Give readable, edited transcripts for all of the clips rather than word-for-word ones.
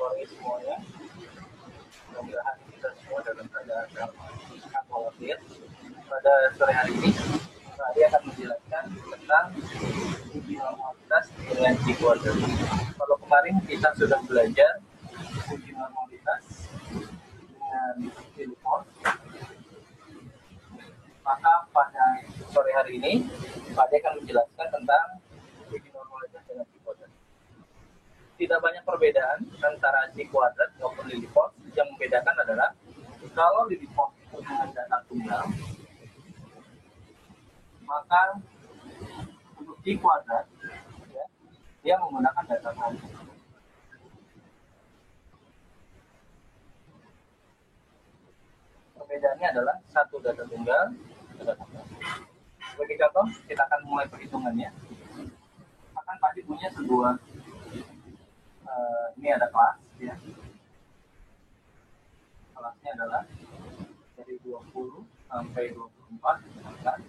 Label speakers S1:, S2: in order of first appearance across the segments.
S1: sore semuanya. Mudah-mudahan kita semua dalam keadaan sehat walafiat. Pada sore hari ini, saya akan menjelaskan tentang uji normalitas dengan G-quarter. Kalau kemarin kita sudah belajar uji normalitas dengan G-force, maka pada sore hari ini, Pak akan menjelaskan tentang uji normalitas dengan G-quarter. Tidak banyak perbedaan antara G-quarter maupun Lilly force. Yang membedakan adalah kalau Lilly force itu dengan data tunggal, maka untuk G-quarter ya, dia menggunakan data tunggal. Perbedaannya adalah satu data tunggal, data tunggal. Sebagai contoh, kita akan mulai perhitungannya. Akan pasti punya sebuah ini ada kelas ya. Kelasnya adalah dari 20 sampai 24, misalkan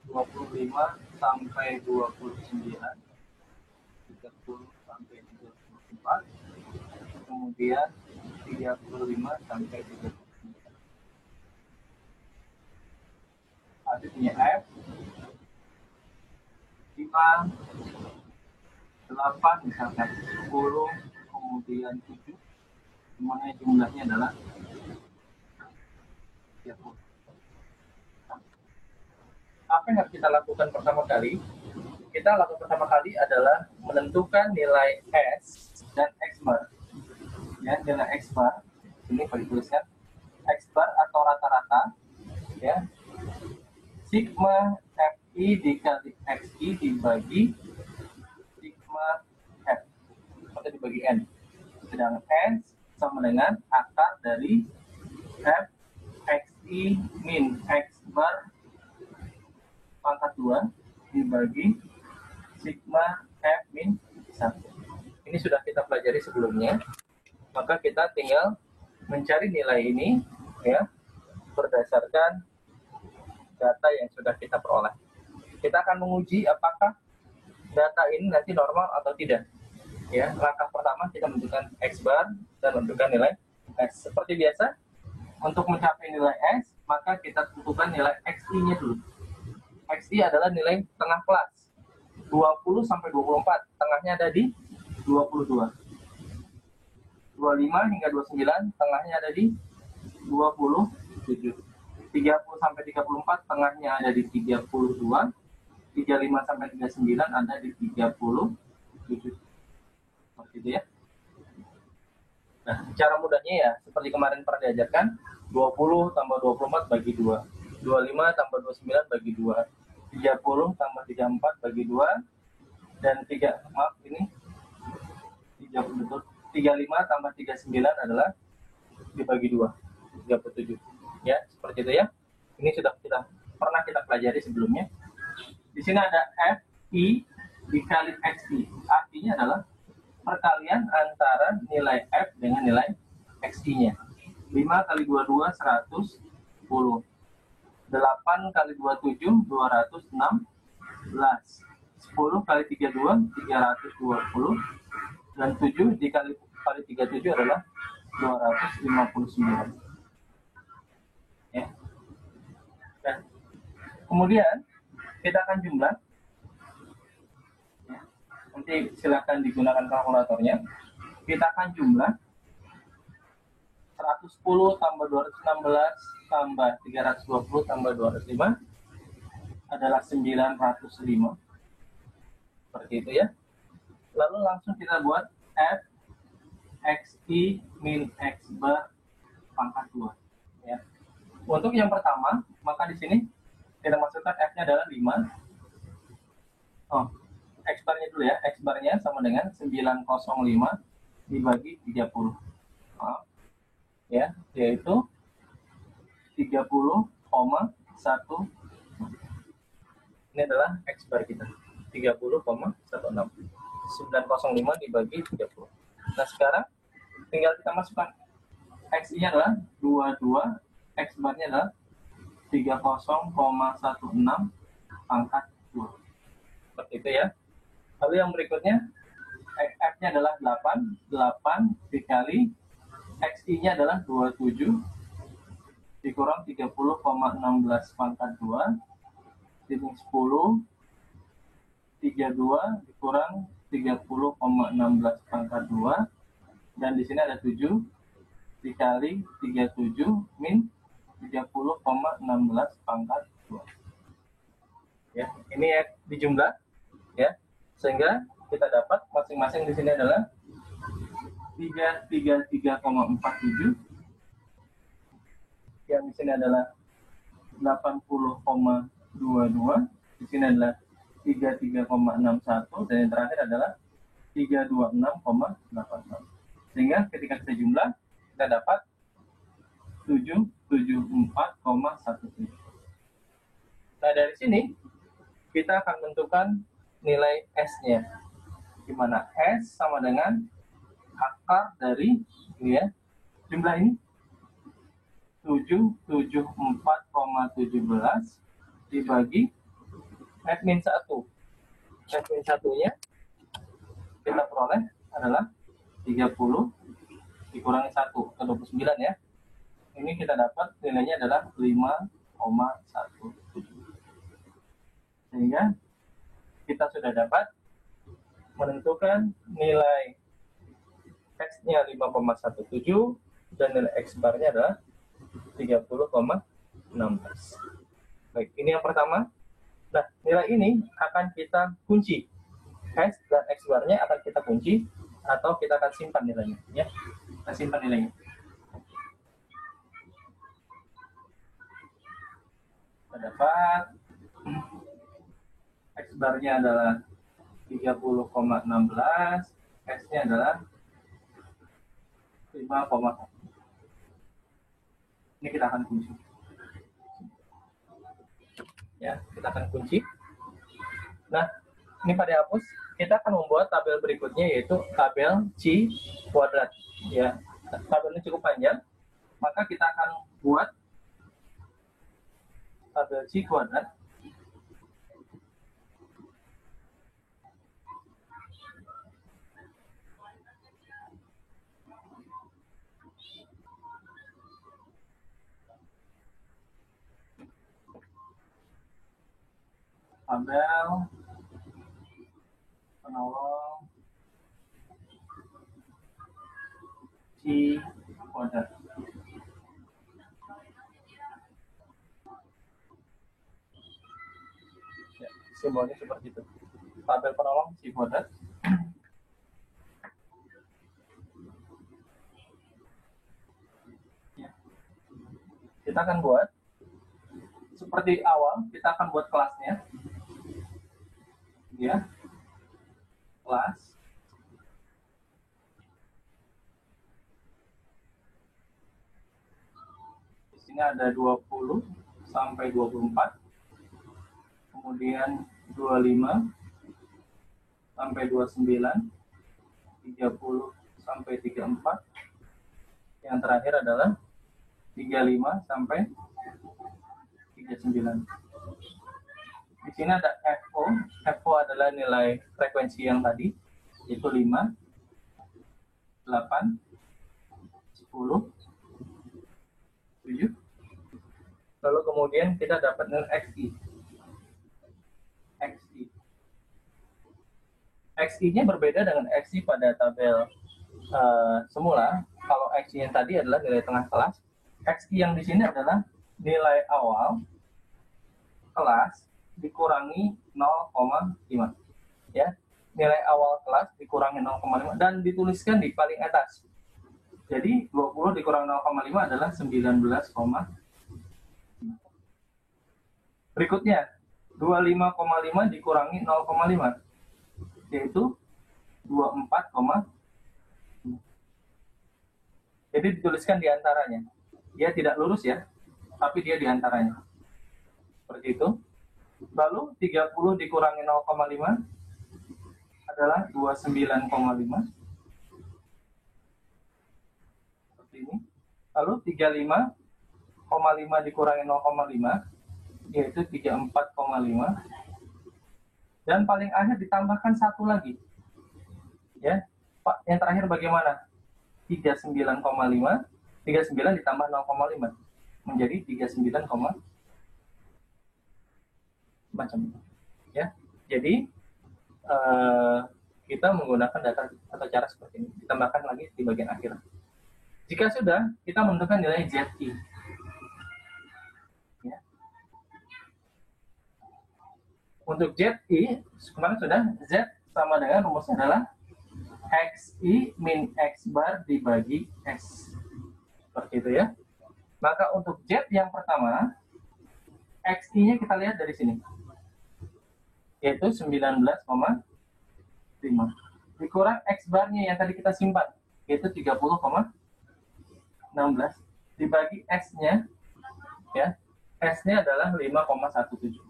S1: 25 sampai 29, 30 sampai 34, kemudian 35 sampai 39. Ada punya F 5, 8 misalkan 10, kemudian 7, semuanya jumlahnya adalah 30. Apa yang harus kita lakukan pertama kali? Kita lakukan pertama kali adalah menentukan nilai S dan X bar. Ya, nilai X bar ini boleh dituliskan X bar atau rata-rata ya. Sigma FI dikali XI dibagi sigma F atau dibagi N. Sedangkan N sama dengan akar dari F XI min X bar pangkat 2 dibagi sigma F min 1. Ini sudah kita pelajari sebelumnya. Maka kita tinggal mencari nilai ini ya berdasarkan data yang sudah kita peroleh. Kita akan menguji apakah data ini nanti normal atau tidak. Ya, langkah pertama kita menentukan X bar dan menentukan nilai S. Seperti biasa, untuk mencapai nilai S, maka kita tentukan nilai XI-nya dulu. XI adalah nilai tengah kelas. 20 sampai 24, tengahnya ada di 22. 25 hingga 29, tengahnya ada di 27. 30 sampai 34, tengahnya ada di 32. 35 sampai 39 ada di 37. Seperti itu ya. Nah, cara mudahnya ya seperti kemarin pernah diajarkan, 20 tambah 24 bagi 2. 25 tambah 29 bagi 2. 30 tambah 34 bagi 2. Dan 35 tambah 39 adalah dibagi 2. 37. Ya, seperti itu ya. Ini sudah pernah kita pelajari sebelumnya. Di sini ada FI dikali XI. Artinya adalah perkalian antara nilai F dengan nilai XI-nya. 5 kali 22 110. 8 kali 27 216. 10 kali 32 320. Dan 7 dikali 37 adalah 259. Ya. Dan kemudian kita akan jumlah. Ya. Nanti silakan digunakan kalkulatornya. Kita akan jumlah 110 tambah 216 tambah 320 tambah 205 adalah 905. Seperti itu ya. Lalu langsung kita buat F XI min X bar pangkat 2. Ya. Untuk yang pertama, maka di sini kita masukkan F-nya adalah 5. X bar-nya dulu ya. X bar-nya sama dengan 905 dibagi 30. Ya, yaitu 30,1. Ini adalah X bar kita. 30,16. 905 dibagi 30. Nah, sekarang tinggal kita masukkan X-nya adalah 22, X bar-nya adalah 30,16 pangkat 2. Seperti itu ya. Lalu yang berikutnya F-nya adalah 8, 8 dikali XI-nya adalah 27 dikurang 30,16 pangkat 2 dikali 10, 32 dikurang 30,16 pangkat 2, dan di sini ada 7 dikali 37 min 30,16 pangkat 2. Ya, ini ya dijumlah ya, sehingga kita dapat masing-masing di sini adalah 333,47, yang di sini adalah 80,22, di sini adalah 33,61, dan yang terakhir adalah 326,86. Sehingga ketika kita jumlah, kita dapat 774,17. Nah, dari sini kita akan menentukan nilai S-nya, di mana S sama dengan akar dari ini ya, jumlah ini 774,17 dibagi F-1. F-1-nya kita peroleh adalah 30 dikurangi 1 ke 29 ya. Ini kita dapat nilainya adalah 5,17. Sehingga kita sudah dapat menentukan nilai X-nya 5,17 dan nilai X bar-nya adalah 30,16. Baik, ini yang pertama. Nah, nilai ini akan kita kunci. X dan X bar-nya akan kita kunci atau kita akan simpan nilainya ya. Kita simpan nilainya. Kita dapat X bar-nya adalah 30,16, X-nya adalah 5,1. Ini kita akan kunci. Ya, kita akan kunci. Nah, ini pada hapus. Kita akan membuat tabel berikutnya, yaitu tabel C kuadrat. Ya, tabelnya cukup panjang, maka kita akan buat tabel C kuadrat. Tabel penolong C kuadrat. Ya, simbolnya seperti itu. Tabel penolong C kuadrat. Ya. Kita akan buat seperti awal, kita akan buat kelasnya. Ya. Kelas. Di sini ada 20 sampai 24. Kemudian 25 sampai 29, 30 sampai 34. Yang terakhir adalah 35 sampai 39. Di sini ada FO. FO adalah nilai frekuensi yang tadi, yaitu 5, 8, 10, 7. Lalu kemudian kita dapat nilai XI. XI-nya berbeda dengan XI pada tabel semula. Kalau XI yang tadi adalah nilai tengah kelas, XI yang di sini adalah nilai awal kelas dikurangi 0,5. Ya, nilai awal kelas dikurangi 0,5 dan dituliskan di paling atas. Jadi 20 dikurang 0,5 adalah 19,5. Berikutnya 25,5 dikurangi 0,5 yaitu 24,5. Jadi dituliskan di antaranya. Dia tidak lurus ya, tapi dia di antaranya. Seperti itu. Lalu 30 dikurangi 0,5 adalah 29,5. Seperti ini. Lalu 35,5 dikurangi 0,5 yaitu 34,5. Dan paling akhir ditambahkan satu lagi. Ya, Pak, yang terakhir bagaimana? 39,5, 39 ditambah 0,5 menjadi 39, macam itu. Ya, jadi kita menggunakan data atau cara seperti ini. Ditambahkan lagi di bagian akhir. Jika sudah, kita menentukan nilai ZI. Ya. Untuk ZI, kemarin sudah, Z sama dengan rumusnya adalah XI min X bar dibagi X. Seperti itu ya. Maka untuk Z yang pertama, XI-nya kita lihat dari sini. Yaitu 19,5. Dikurang X bar-nya yang tadi kita simpan. Yaitu 30,16. Dibagi X-nya, ya, S-nya adalah 5,17.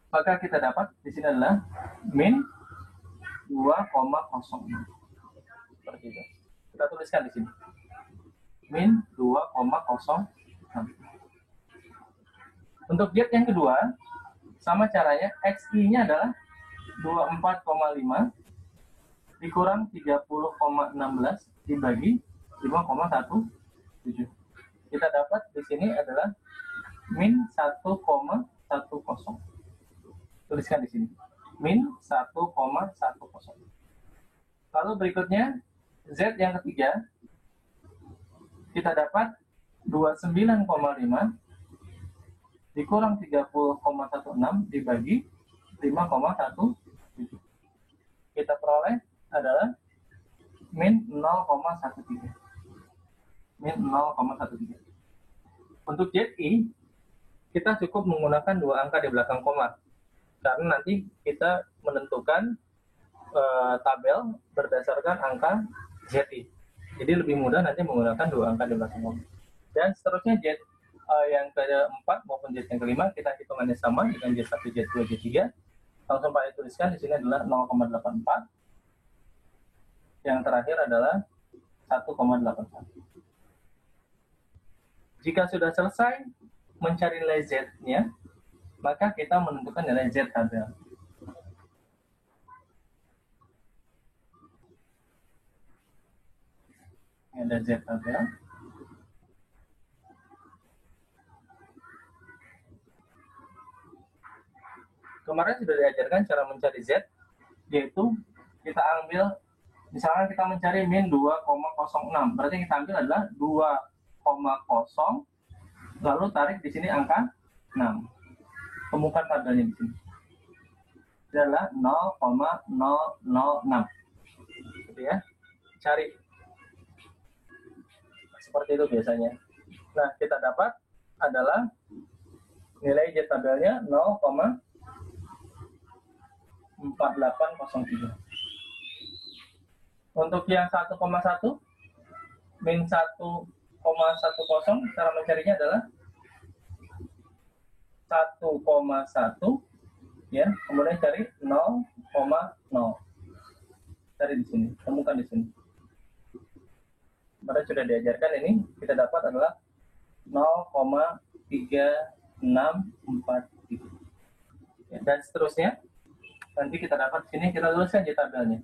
S1: Maka kita dapat di sini adalah min 2,06. Seperti itu. Kita tuliskan di sini. Min 2,06. Untuk Z yang kedua, sama caranya, XI-nya adalah 24,5 dikurang 30,16 dibagi 5,17. Kita dapat di sini adalah min 1,10. Tuliskan di sini. Min 1,10. Lalu berikutnya, Z yang ketiga, kita dapat 29,5 dikurang 30,16 dibagi 5,17. Kita peroleh adalah min 0,13. Min 0,13. Untuk ZI, kita cukup menggunakan dua angka di belakang koma. Karena nanti kita menentukan tabel berdasarkan angka ZI. Jadi lebih mudah nanti menggunakan dua angka di belakang koma. Dan seterusnya Z yang keempat maupun Z yang kelima, kita hitungannya sama dengan Z1, Z2, Z3. Langsung Pak tuliskan di sini adalah 0,84. Yang terakhir adalah 1,81. Jika sudah selesai mencari nilai Z-nya, maka kita menentukan nilai Z tabel. Ini ada Z tabel. Kemarin sudah diajarkan cara mencari Z, yaitu kita ambil, misalkan kita mencari min 2,06, berarti kita ambil adalah 2,0, lalu tarik di sini angka 6. Temukan tabelnya di sini. Ini adalah 0,006. Gitu ya. Cari. Seperti itu biasanya. Nah, kita dapat adalah nilai Z tabelnya 0,4803. Untuk yang 1,1 min 1,10, cara mencarinya adalah 1,1 ya, kemudian cari 0,0. Cari di sini, temukan di sini. Pada sudah diajarkan ini, kita dapat adalah 0,3643. Ya, dan seterusnya, nanti kita dapat di sini, kita tuliskan di tabelnya.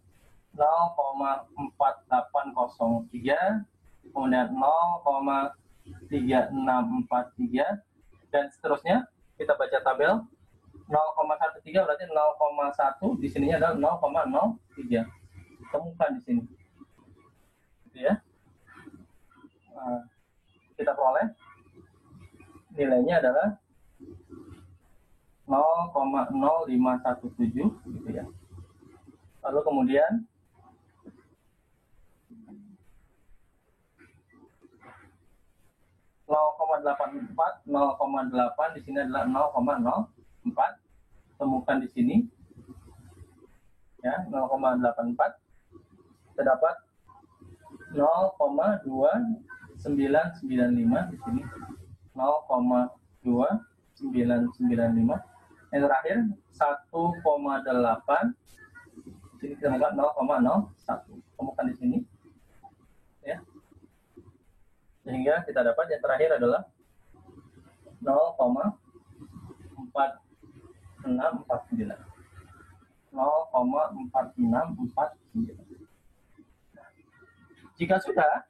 S1: 0,4803, kemudian 0,3643, dan seterusnya. Kita baca tabel 0,13 berarti 0,1, di sininya adalah 0,03. Temukan di sini. Gitu ya. Kita peroleh nilainya adalah 0,0517 gitu ya. Lalu kemudian (0,84), 0,8 di sini adalah 0,04. Temukan di sini ya, 0,84. Kita dapat 0,2995 di sini. 0,2995. Yang terakhir 1,8. Di sini kita temukan 0,01. Temukan di sini. Ya. Sehingga kita dapat yang terakhir adalah 0,4649. 0,4649. Jika sudah,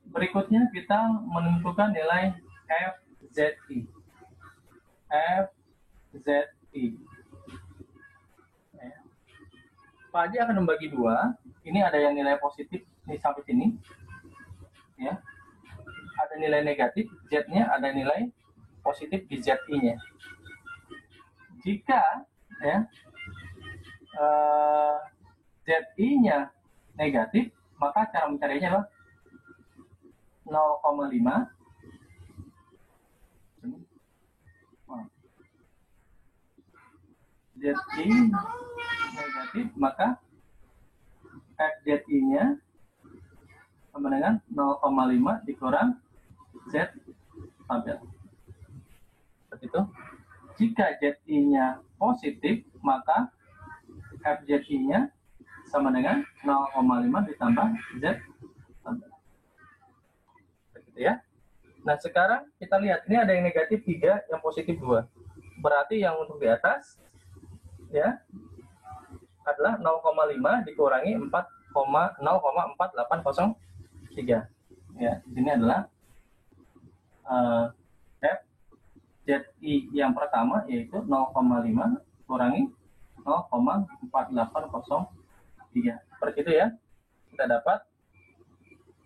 S1: berikutnya kita menentukan nilai FZI. FZI. Pak Haji akan membagi dua. Ini ada yang nilai positif ini sampai sini, ya. Ada nilai negatif Z-nya, ada nilai positif di ZI-nya. Jika ya ZI-nya negatif, maka cara mencarinya adalah 0,5 ZI negatif, maka FZI-nya sama dengan 0,5 dikurang Z tabel. Seperti itu. Jika ZI-nya positif, maka FZI-nya sama dengan 0,5 ditambah Z tabel. Begitu ya. Nah, sekarang kita lihat, ini ada yang negatif 3, yang positif 2. Berarti yang untuk di atas ya adalah 0,5 dikurangi 0,4803. Ya, di sini adalah FZI yang pertama yaitu 0,5 kurangi 0,4803. Seperti itu ya. Kita dapat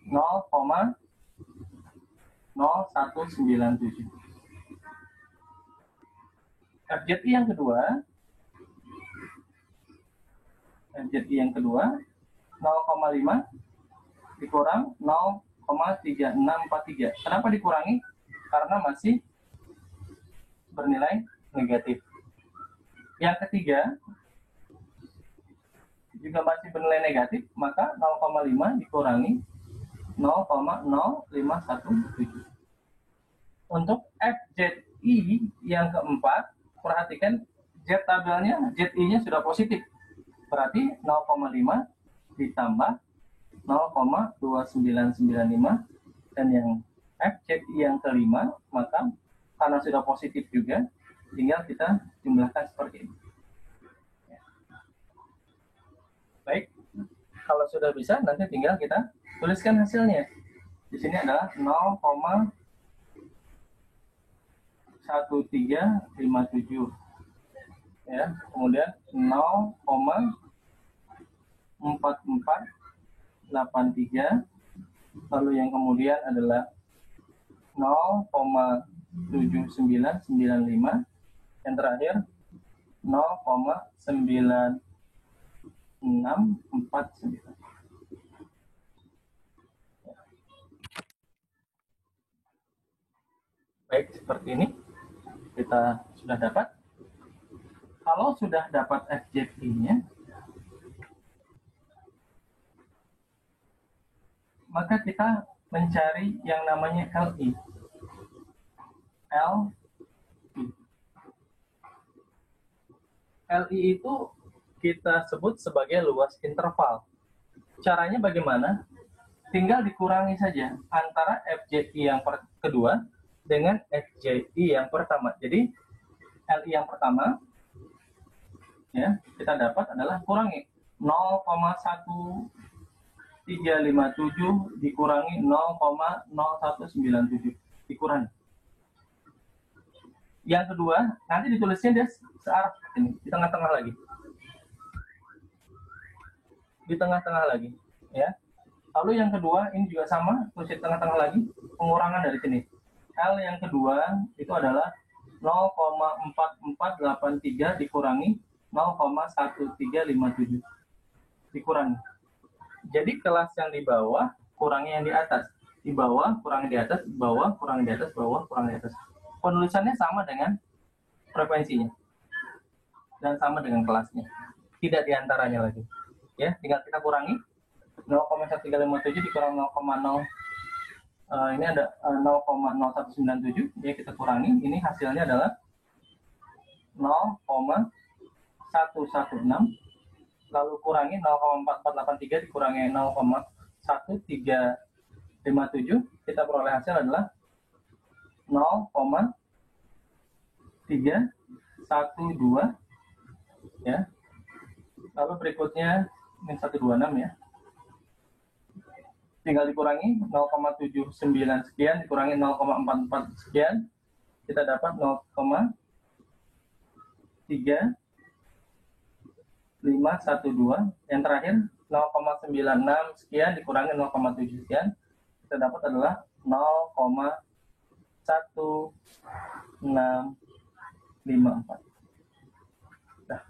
S1: 0,0197. FZI yang kedua, 0,5 dikurang 0,3643. Kenapa dikurangi? Karena masih bernilai negatif. Yang ketiga juga masih bernilai negatif, maka 0,5 dikurangi 0,0517. Untuk FZI yang keempat, perhatikan Z tabelnya, ZI-nya sudah positif. Berarti 0,5 ditambah 0,2995, dan yang FZI yang kelima, maka karena sudah positif juga, tinggal kita jumlahkan seperti ini. Baik, kalau sudah bisa, nanti tinggal kita tuliskan hasilnya. Di sini adalah 0,1357. Ya, kemudian 0,4483, lalu yang kemudian adalah 0,7995, yang terakhir 0,9649. Baik, seperti ini kita sudah dapat. Kalau sudah dapat FZI-nya, maka kita mencari yang namanya LI. LI itu kita sebut sebagai luas interval. Caranya bagaimana? Tinggal dikurangi saja antara FZI yang kedua dengan FZI yang pertama. Jadi LI yang pertama ya kita dapat adalah kurangi 0,1357 dikurangi 0,0197 dikurangi. Yang kedua nanti ditulisnya dia searah ini di tengah-tengah lagi, di tengah-tengah lagi ya. Lalu yang kedua ini juga sama, tulis di tengah-tengah lagi, pengurangan dari sini. L yang kedua itu adalah 0,4483 dikurangi 0,1357 dikurangi. Jadi kelas yang di bawah kurangi yang di atas, di bawah kurangi di atas, di bawah kurangi di atas, bawah kurangi di atas. Penulisannya sama dengan frekuensinya dan sama dengan kelasnya, tidak diantaranya lagi. Ya, tinggal kita kurangi 0,1357 dikurang 0,0 ini ada 0,0197 ya, kita kurangi, ini hasilnya adalah 0,116, lalu kurangi 0,4483 dikurangi 0,1357, kita peroleh hasil adalah 0,312 ya. Lalu berikutnya min 126 ya. Tinggal dikurangi 0,79 sekian dikurangi 0,44 sekian, kita dapat 0,3512. Yang terakhir 0,96 sekian dikurangi 0,7 sekian, kita dapat adalah 0,1654. Nah,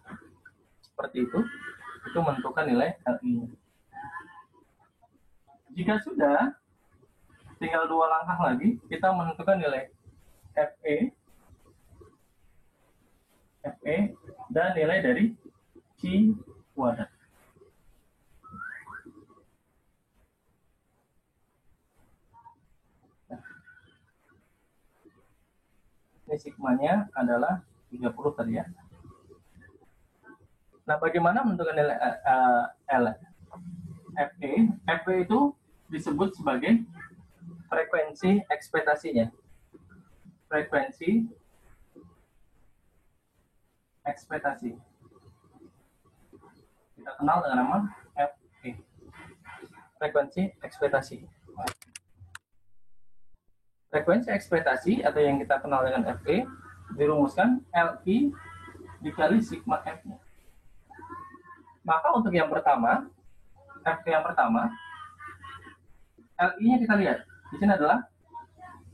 S1: seperti itu menentukan nilai LI-nya. Jika sudah, tinggal 2 langkah lagi, kita menentukan nilai FE, dan nilai dari C kuadrat. Nah, ini sigmanya adalah 30 tadi ya. Nah, bagaimana menentukan nilai L? FE itu disebut sebagai frekuensi ekspektasinya. Frekuensi ekspektasi. Kita kenal dengan nama FE. Frekuensi ekspektasi. Frekuensi ekspektasi atau yang kita kenal dengan FE dirumuskan LI dikali sigma F-nya. Maka untuk yang pertama, FE yang pertama, LI-nya kita lihat. Di sini adalah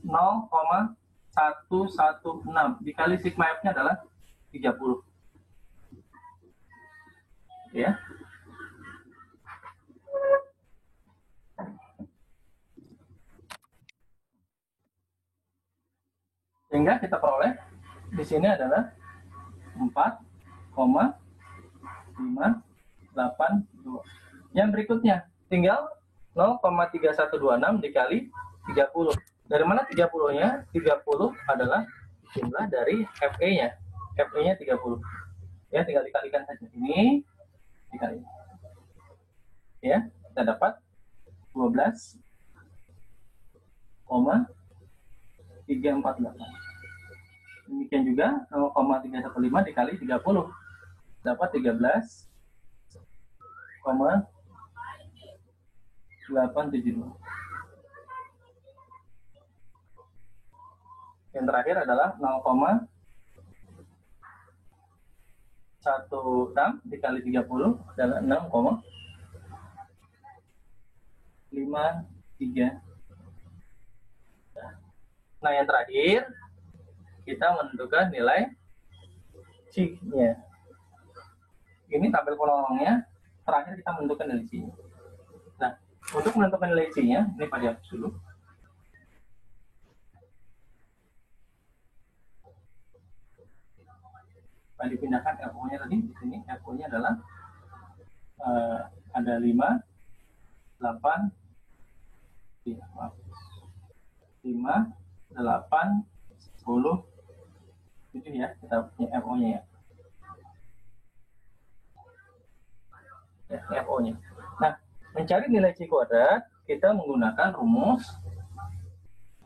S1: 0,116 dikali sigma F-nya adalah 30. Ya. Sehingga kita peroleh di sini adalah 4,582. Yang berikutnya tinggal 0,3126 dikali 30. Dari mana 30-nya? 30 adalah jumlah dari FE-nya. FE-nya 30. Ya, tinggal dikalikan saja. Ini dikali. Ya, kita dapat 12,348. Demikian juga 0,315 dikali 30. Dapat 13,872. Yang terakhir adalah 0,16 dikali 30 adalah 6,53. Nah, yang terakhir kita menentukan nilai C-nya. Ini tabel penolongnya. Terakhir kita menentukan nilai C-nya. Nah, untuk menentukan nilai C-nya, ini Pak dihapus dulu. Pak dipindahkan FO-nya tadi. Di sini FO-nya adalah ada 5, 8, 5, 8, 10, 7 ya, kita punya FO-nya ya. FO-nya. Nah, mencari nilai C kuadrat, kita menggunakan rumus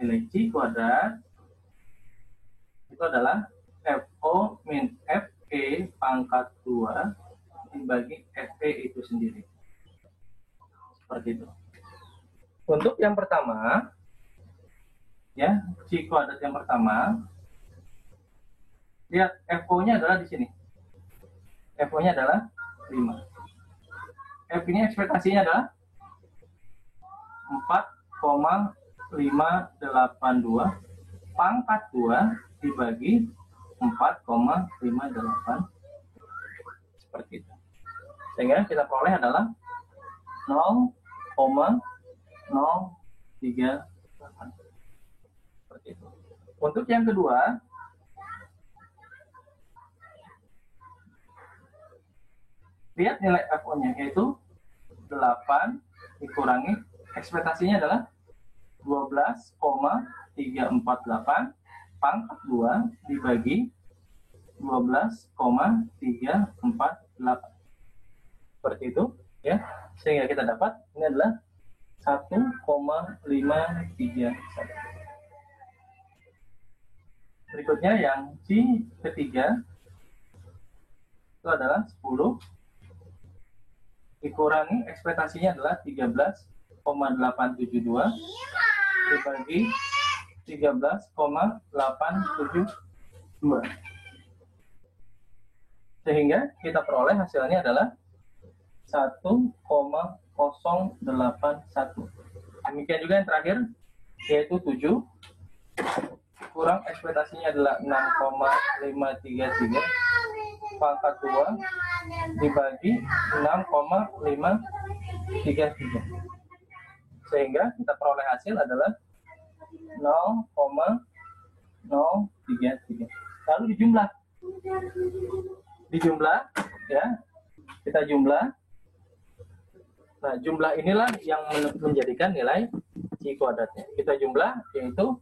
S1: nilai C kuadrat itu adalah FO min FE pangkat 2 dibagi FE itu sendiri. Seperti itu. Untuk yang pertama, ya, C kuadrat yang pertama, lihat FO-nya adalah di sini. FO-nya adalah 5. F ini ekspektasinya adalah 4,582 pangkat 2 dibagi 4,58. Seperti itu. Sehingga kita peroleh adalah 0,038. Seperti itu. Untuk yang kedua, lihat nilai FO-nya yaitu 8 dikurangi ekspektasinya adalah 12,348 pangkat 2 dibagi 12,348. Seperti itu ya. Sehingga kita dapat ini adalah 1,531. Berikutnya yang C ketiga, itu adalah 10 dikurangi ekspektasinya adalah 13,872 dibagi 13,872, sehingga kita peroleh hasilnya adalah 1,081. Demikian juga yang terakhir, yaitu 7 kurang ekspektasinya adalah 6,533 pangkat 2 dibagi 6,533, sehingga kita peroleh hasil adalah 0,033. Lalu dijumlah ya, kita jumlah. Nah, jumlah inilah yang menjadikan nilai C kuadratnya. Kita jumlah yaitu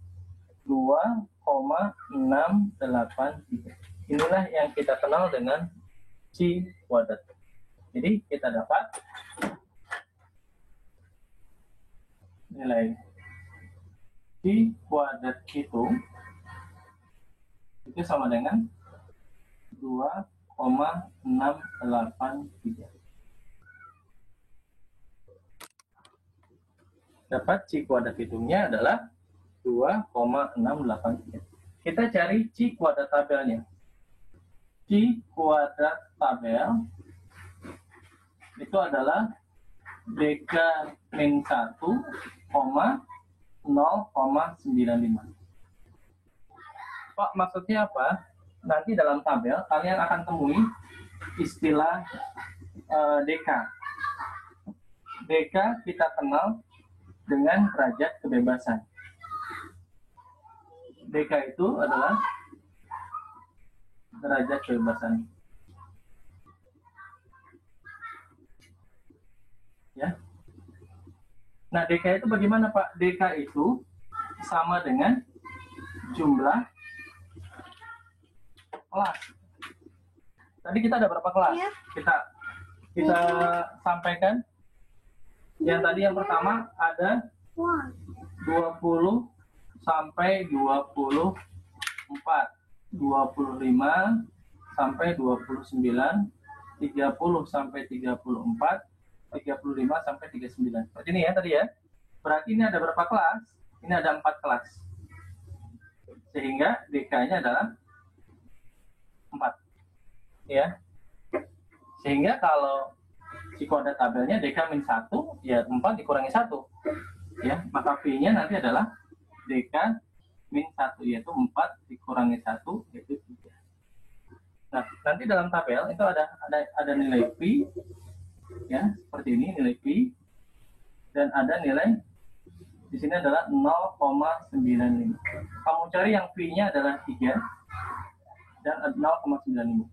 S1: 2,683. Inilah yang kita kenal dengan C kuadrat. Jadi kita dapat nilai C kuadrat itu sama dengan 2,683. Dapat C kuadrat hitungnya adalah 2,683. Kita cari C kuadrat tabelnya. C kuadrat tabel itu adalah DK min 1, 0,95. Pak, maksudnya apa? Nanti dalam tabel kalian akan temui istilah DK. DK kita kenal dengan derajat kebebasan. DK itu adalah derajat kebebasan. Ya. Nah, DK itu bagaimana, Pak? DK itu sama dengan jumlah kelas. Tadi kita ada berapa kelas? Ya. Kita sampaikan. Yang tadi yang pertama ada 20 sampai 24, 25 sampai 29, 30 sampai 34, 35 sampai 39. Seperti ini ya tadi ya. Berarti ini ada berapa kelas? Ini ada 4 kelas. Sehingga DK-nya adalah 4. Ya. Sehingga kalau si kuadrat tabelnya DK min 1, ya 4 dikurangi 1. Ya, maka V-nya nanti adalah DK min 1, yaitu 4 dikurangi 1, yaitu 3. Nah, nanti dalam tabel itu ada nilai V, ya, seperti ini nilai V, dan ada nilai di sini adalah 0,95. Kamu cari yang V-nya adalah 3 dan 0,95.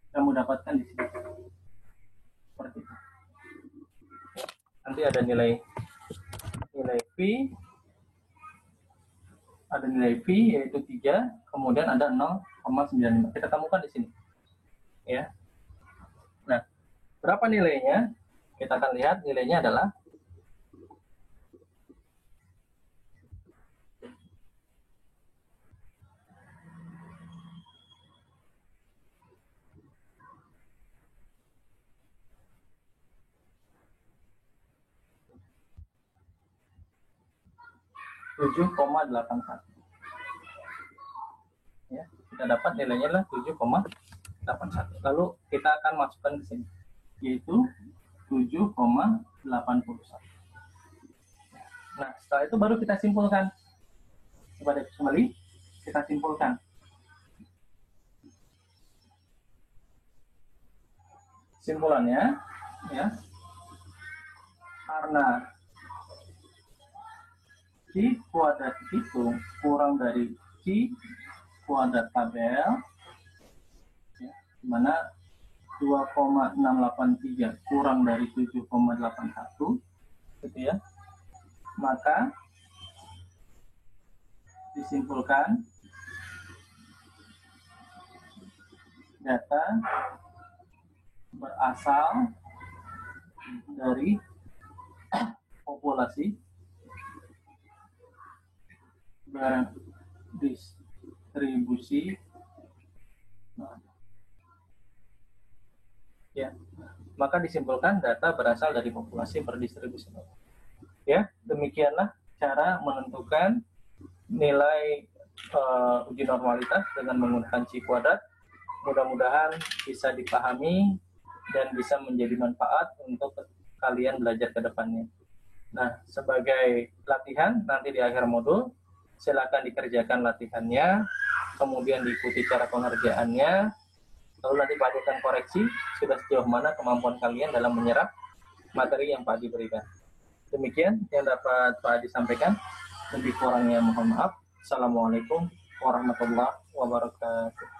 S1: Kamu dapatkan di sini. Seperti itu. Nanti ada nilai V, ada nilai V yaitu 3, kemudian ada 0,95. Kita temukan di sini. Ya. Nah, berapa nilainya? Kita akan lihat nilainya adalah 7,81. Ya, kita dapat nilainya adalah 7,81. Lalu kita akan masukkan ke sini, yaitu 7,81. Nah, setelah itu baru kita simpulkan. Coba kembali, kita simpulkan. Simpulannya, ya, karena C kuadrat itu kurang dari C kuadrat tabel, ya, di mana 2,683 kurang dari 7,81, gitu ya, maka disimpulkan data berasal dari populasi berdistribusi Ya, maka disimpulkan data berasal dari populasi berdistribusi normal. Ya, demikianlah cara menentukan nilai uji normalitas dengan menggunakan C kuadrat. Mudah-mudahan bisa dipahami dan bisa menjadi manfaat untuk kalian belajar ke depannya. Nah, sebagai latihan nanti di akhir modul, silakan dikerjakan latihannya, kemudian diikuti cara pengerjaannya, lalu nanti Pak Adi akan koreksi sudah sejauh mana kemampuan kalian dalam menyerap materi yang Pak Adi berikan. Demikian yang dapat Pak Adi sampaikan. Lebih kurangnya mohon maaf. Assalamualaikum warahmatullahi wabarakatuh.